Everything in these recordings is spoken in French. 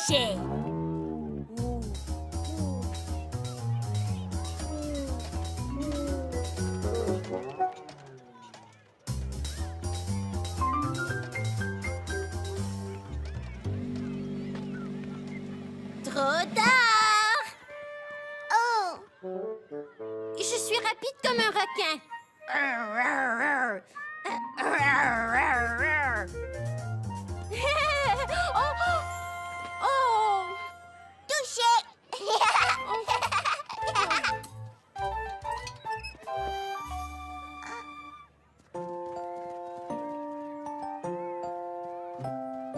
toucher. Trop tard! Oh! Je suis rapide comme un requin. Oh! Oh! Touché!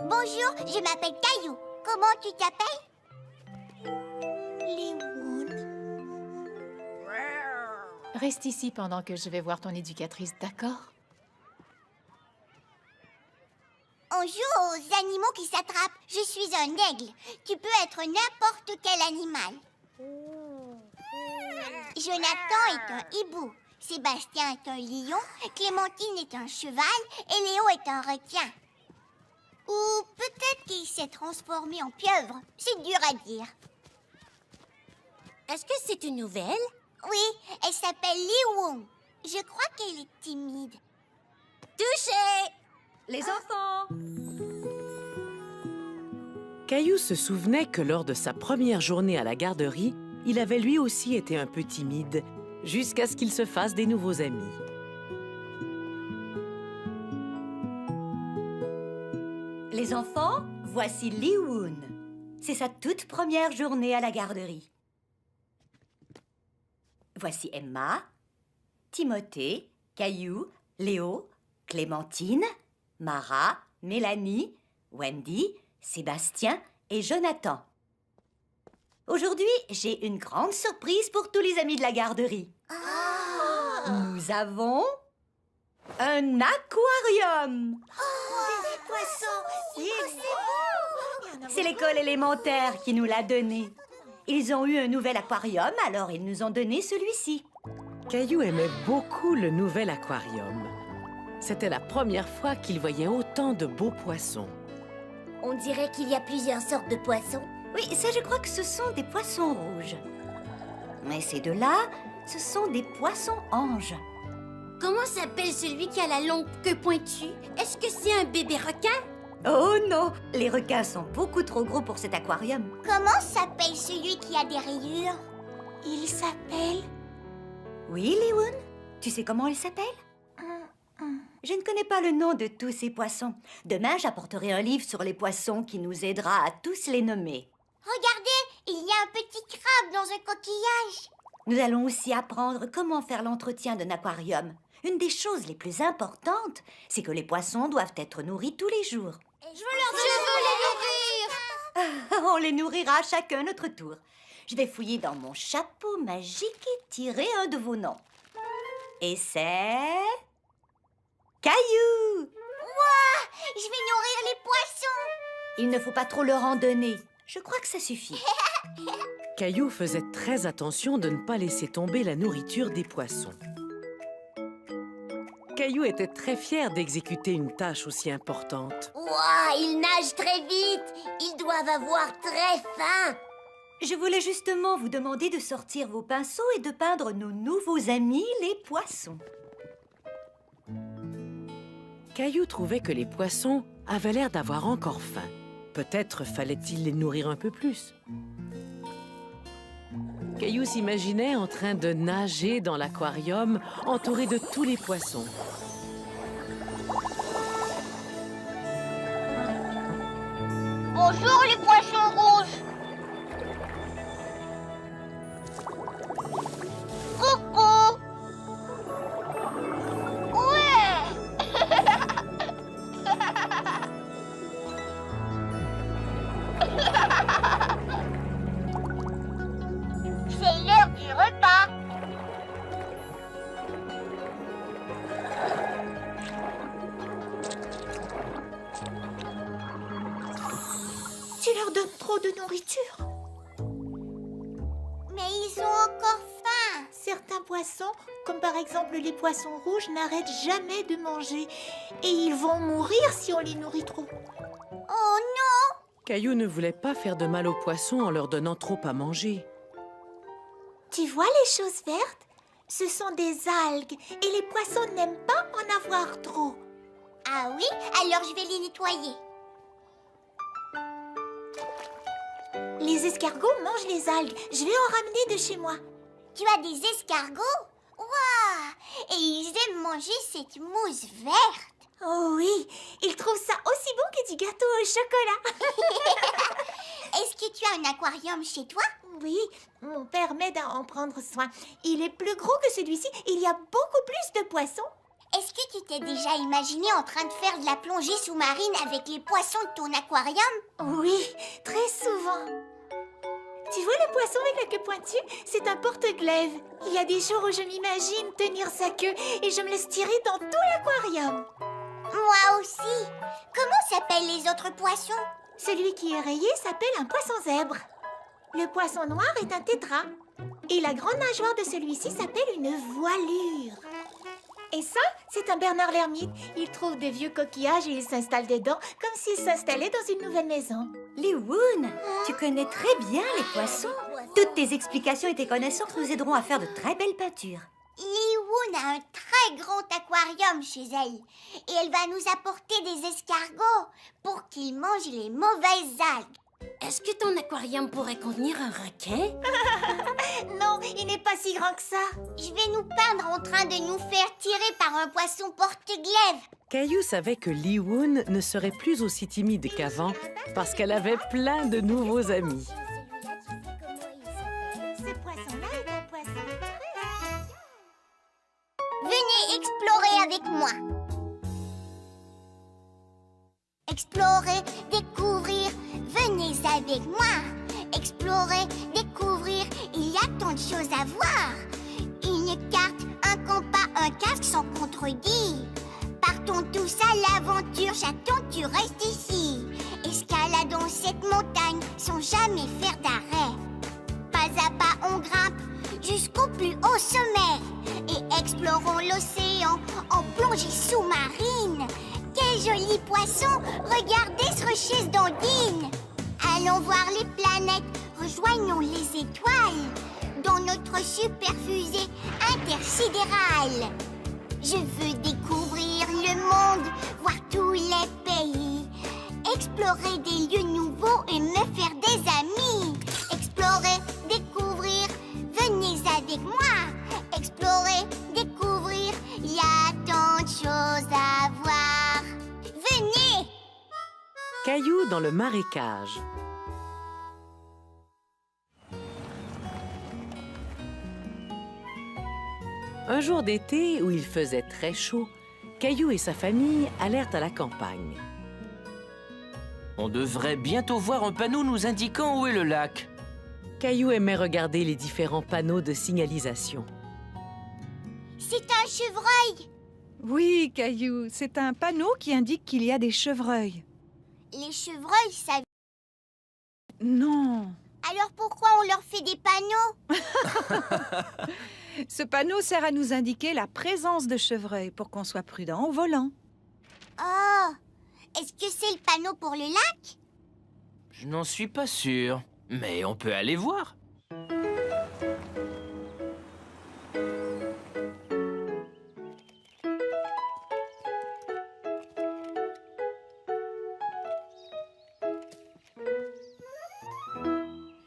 Bonjour, je m'appelle Caillou. Comment tu t'appelles? Léon. Reste ici pendant que je vais voir ton éducatrice, d'accord? On joue aux animaux qui s'attrapent. Je suis un aigle. Tu peux être n'importe quel animal. Jonathan est un hibou. Sébastien est un lion. Clémentine est un cheval. Et Léo est un requin. Ou peut-être qu'il s'est transformé en pieuvre. C'est dur à dire. Est-ce que c'est une nouvelle? Oui, elle s'appelle Liwung. Je crois qu'elle est timide. Touché! Les enfants! Caillou se souvenait que lors de sa première journée à la garderie, il avait lui aussi été un peu timide, jusqu'à ce qu'il se fasse des nouveaux amis. Les enfants, voici Liwoon. C'est sa toute première journée à la garderie. Voici Emma, Timothée, Caillou, Léo, Clémentine, Mara, Mélanie, Wendy, Sébastien et Jonathan. Aujourd'hui, j'ai une grande surprise pour tous les amis de la garderie. Nous avons un aquarium. Des poissons. C'est l'école élémentaire qui nous l'a donné. Ils ont eu un nouvel aquarium, alors ils nous ont donné celui-ci. Caillou aimait beaucoup le nouvel aquarium. C'était la première fois qu'il voyait autant de beaux poissons. On dirait qu'il y a plusieurs sortes de poissons. Oui, ça je crois que ce sont des poissons rouges. Mais ces deux-là, ce sont des poissons anges. Comment s'appelle celui qui a la longue queue pointue? Est-ce que c'est un bébé requin? Oh non, les requins sont beaucoup trop gros pour cet aquarium. Comment s'appelle celui qui a des rayures? Il s'appelle... Oui, Liwoon, tu sais comment il s'appelle? Je ne connais pas le nom de tous ces poissons. Demain, j'apporterai un livre sur les poissons qui nous aidera à tous les nommer. Regardez, il y a un petit crabe dans un coquillage. Nous allons aussi apprendre comment faire l'entretien d'un aquarium. Une des choses les plus importantes, c'est que les poissons doivent être nourris tous les jours. Je veux les nourrir! On les nourrira chacun notre tour. Je vais fouiller dans mon chapeau magique et tirer un de vos noms. Et c'est... Caillou! Je vais nourrir les poissons. Il ne faut pas trop leur en donner. Je crois que ça suffit. Caillou faisait très attention de ne pas laisser tomber la nourriture des poissons. Caillou était très fier d'exécuter une tâche aussi importante. Ouah, ils nagent très vite. Ils doivent avoir très faim. Je voulais justement vous demander de sortir vos pinceaux et de peindre nos nouveaux amis, les poissons. Caillou trouvait que les poissons avaient l'air d'avoir encore faim. Peut-être fallait-il les nourrir un peu plus. Caillou s'imaginait en train de nager dans l'aquarium, entouré de tous les poissons. Bonjour les poissons rouges. Coucou. C'est l'heure du repas. Tu leur donnes trop de nourriture. Mais ils ont encore faim. Certains poissons, comme par exemple les poissons rouges, n'arrêtent jamais de manger. Et ils vont mourir si on les nourrit trop. Oh non. Caillou ne voulait pas faire de mal aux poissons en leur donnant trop à manger. Tu vois les choses vertes? Ce sont des algues et les poissons n'aiment pas en avoir trop. Ah oui? Alors je vais les nettoyer. Les escargots mangent les algues. Je vais en ramener de chez moi. Tu as des escargots? Waouh! Et ils aiment manger cette mousse verte. Oh oui, ils trouvent ça aussi bon que du gâteau au chocolat. Est-ce que tu as un aquarium chez toi? Oui, mon père m'aide à en prendre soin. Il est plus gros que celui-ci. Il y a beaucoup plus de poissons. Est-ce que tu t'es déjà imaginé en train de faire de la plongée sous-marine avec les poissons de ton aquarium? Oui, très souvent. Tu vois le poisson avec la queue pointue? C'est un porte-glaive. Il y a des jours où je m'imagine tenir sa queue et je me laisse tirer dans tout l'aquarium. Moi aussi. Comment s'appellent les autres poissons? Celui qui est rayé s'appelle un poisson zèbre. Le poisson noir est un tétra. Et la grande nageoire de celui-ci s'appelle une voilure. Et ça, c'est un Bernard l'ermite. Il trouve des vieux coquillages et il s'installe dedans comme s'il s'installait dans une nouvelle maison. Liwoun, tu connais très bien les poissons. Toutes tes explications et tes connaissances nous aideront à faire de très belles peintures. Liwoun a un très grand aquarium chez elle. Et elle va nous apporter des escargots pour qu'ils mangent les mauvaises algues. Est-ce que ton aquarium pourrait contenir un requin? Non, il n'est pas si grand que ça. Je vais nous peindre en train de nous faire tirer par un poisson porte-glaive. Caillou savait que Liwoun ne serait plus aussi timide qu'avant parce qu'elle avait plein de nouveaux amis. Ce poisson-là est un poisson très... Venez explorer avec moi. Explorer, découvrir, venez avec moi. Explorer, découvrir, il y a tant de choses à voir. Une carte, un compas, un casque sans contredit. Partons tous à l'aventure, j'attends que tu restes ici. Escaladons cette montagne sans jamais faire d'arrêt. Pas à pas on grimpe jusqu'au plus haut sommet. Et explorons l'océan en plongée sous-marine. Quel joli poisson, regardez ce rocher d'ondine. Allons voir les planètes, rejoignons les étoiles dans notre super fusée intersidérale. Je veux découvrir le monde, voir tous les pays, explorer des lieux nouveaux et me faire des amis. Explorer, découvrir, venez avec moi. Explorer, découvrir, il y a tant de choses à voir. Venez! Caillou dans le marécage. Un jour d'été où il faisait très chaud, Caillou et sa famille allèrent à la campagne. On devrait bientôt voir un panneau nous indiquant où est le lac. Caillou aimait regarder les différents panneaux de signalisation. C'est un chevreuil! Oui, Caillou, c'est un panneau qui indique qu'il y a des chevreuils. Les chevreuils, ça... Non, Alors pourquoi on leur fait des panneaux? ce panneau sert à nous indiquer la présence de chevreuils pour qu'on soit prudent au volant. Oh! Est-ce que c'est le panneau pour le lac? Je n'en suis pas sûr, mais on peut aller voir.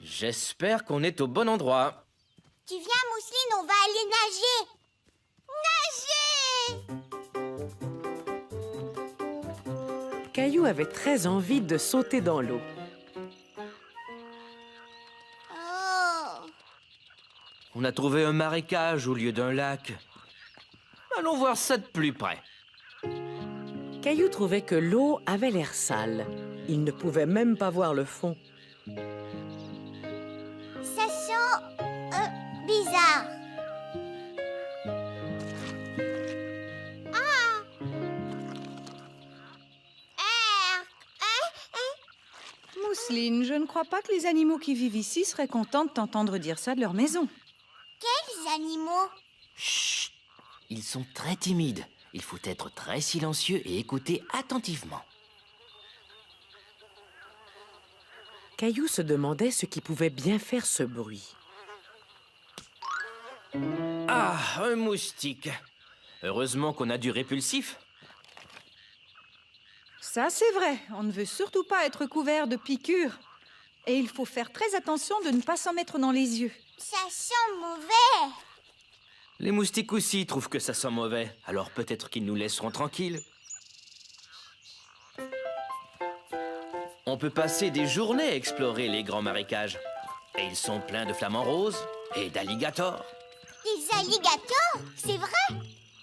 J'espère qu'on est au bon endroit. Tu viens, Mousseline, on va aller nager! Nager! Caillou avait très envie de sauter dans l'eau. Oh! On a trouvé un marécage au lieu d'un lac. Allons voir ça de plus près. Caillou trouvait que l'eau avait l'air sale. Il ne pouvait même pas voir le fond. Ça sent... bizarre. Ah! Mousseline, je ne crois pas que les animaux qui vivent ici seraient contents de t'entendre dire ça de leur maison. Quels animaux? Chut! Ils sont très timides. Il faut être très silencieux et écouter attentivement. Caillou se demandait ce qui pouvait bien faire ce bruit. Ah, un moustique. Heureusement qu'on a du répulsif. Ça, c'est vrai. On ne veut surtout pas être couvert de piqûres. Et il faut faire très attention de ne pas s'en mettre dans les yeux. Ça sent mauvais. Les moustiques aussi trouvent que ça sent mauvais. Alors peut-être qu'ils nous laisseront tranquilles. On peut passer des journées à explorer les grands marécages. Et ils sont pleins de flamants roses et d'alligators. Des alligators? C'est vrai?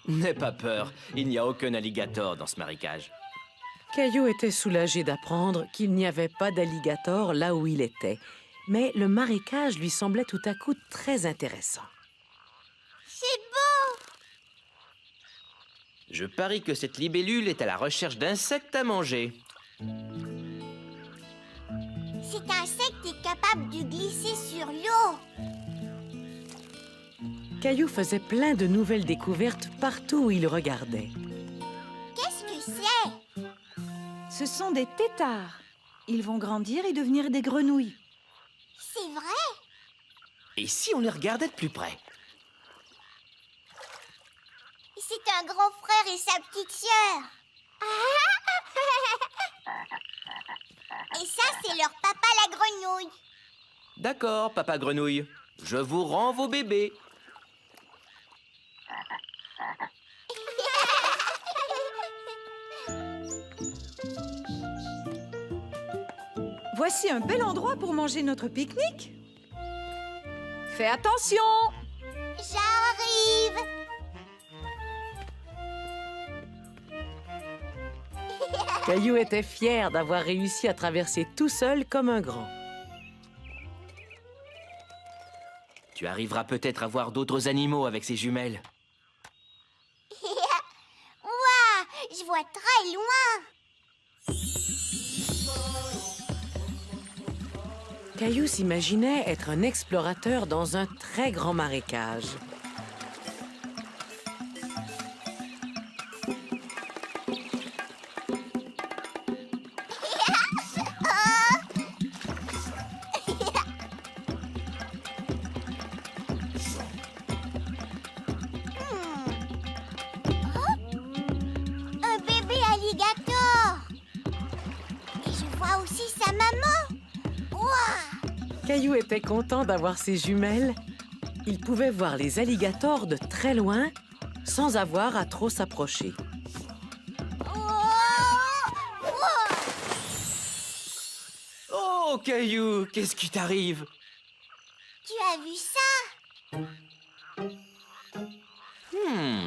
N'aie pas peur, il n'y a aucun alligator dans ce marécage. Caillou était soulagé d'apprendre qu'il n'y avait pas d'alligator là où il était. Mais le marécage lui semblait tout à coup très intéressant. C'est beau. Je parie que cette libellule est à la recherche d'insectes à manger. Cet insecte est capable de glisser sur l'eau. Caillou faisait plein de nouvelles découvertes partout où il regardait. Qu'est-ce que c'est? Ce sont des têtards. Ils vont grandir et devenir des grenouilles. C'est vrai? Et si on les regardait de plus près? C'est un grand frère et sa petite sœur. Et ça, c'est leur papa la grenouille. D'accord, papa grenouille. Je vous rends vos bébés. Voici un bel endroit pour manger notre pique-nique. Fais attention! J'arrive. Caillou était fier d'avoir réussi à traverser tout seul comme un grand. Tu arriveras peut-être à voir d'autres animaux avec ces jumelles. Ouah, je vois très loin. Caillou s'imaginait être un explorateur dans un très grand marécage. Un bébé alligator. Et je vois aussi sa maman. Ouah. Caillou était content d'avoir ses jumelles. Il pouvait voir les alligators de très loin sans avoir à trop s'approcher. Oh, Caillou, qu'est-ce qui t'arrive? Tu as vu ça?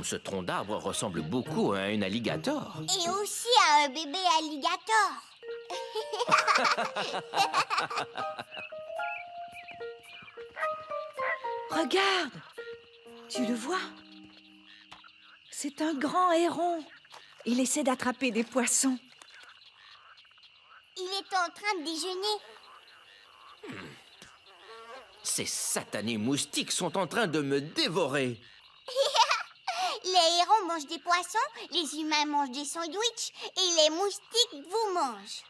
Ce tronc d'arbre ressemble beaucoup à un alligator. Et aussi à un bébé alligator. Regarde! Tu le vois? C'est un grand héron. Il essaie d'attraper des poissons. Il est en train de déjeuner. Ces satanés moustiques sont en train de me dévorer. Les hérons mangent des poissons, les humains mangent des sandwichs et les moustiques vous mangent.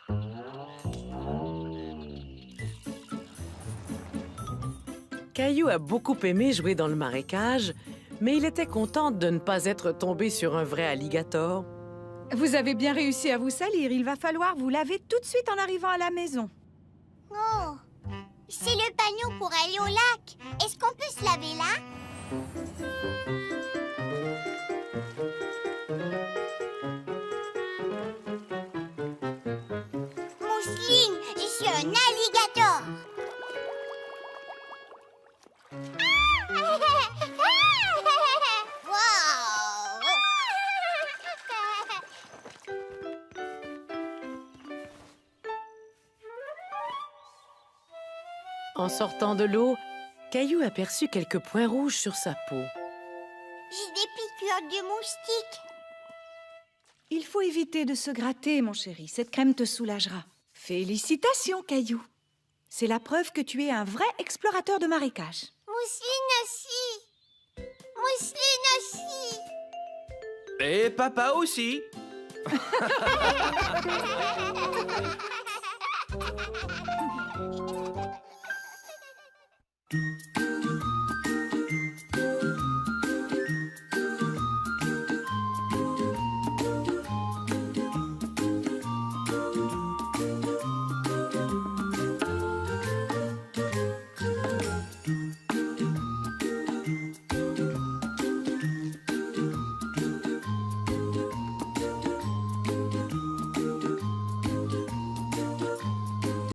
Caillou a beaucoup aimé jouer dans le marécage, mais il était content de ne pas être tombé sur un vrai alligator. Vous avez bien réussi à vous salir. Il va falloir vous laver tout de suite en arrivant à la maison. Oh, c'est le panneau pour aller au lac. Est-ce qu'on peut se laver là? Mousseline, je suis un alligator. En sortant de l'eau, Caillou aperçut quelques points rouges sur sa peau. J'ai des piqûres de moustiques. Il faut éviter de se gratter, mon chéri. Cette crème te soulagera. Félicitations, Caillou. C'est la preuve que tu es un vrai explorateur de marécage. Mousseline aussi. Mousseline aussi. Et papa aussi.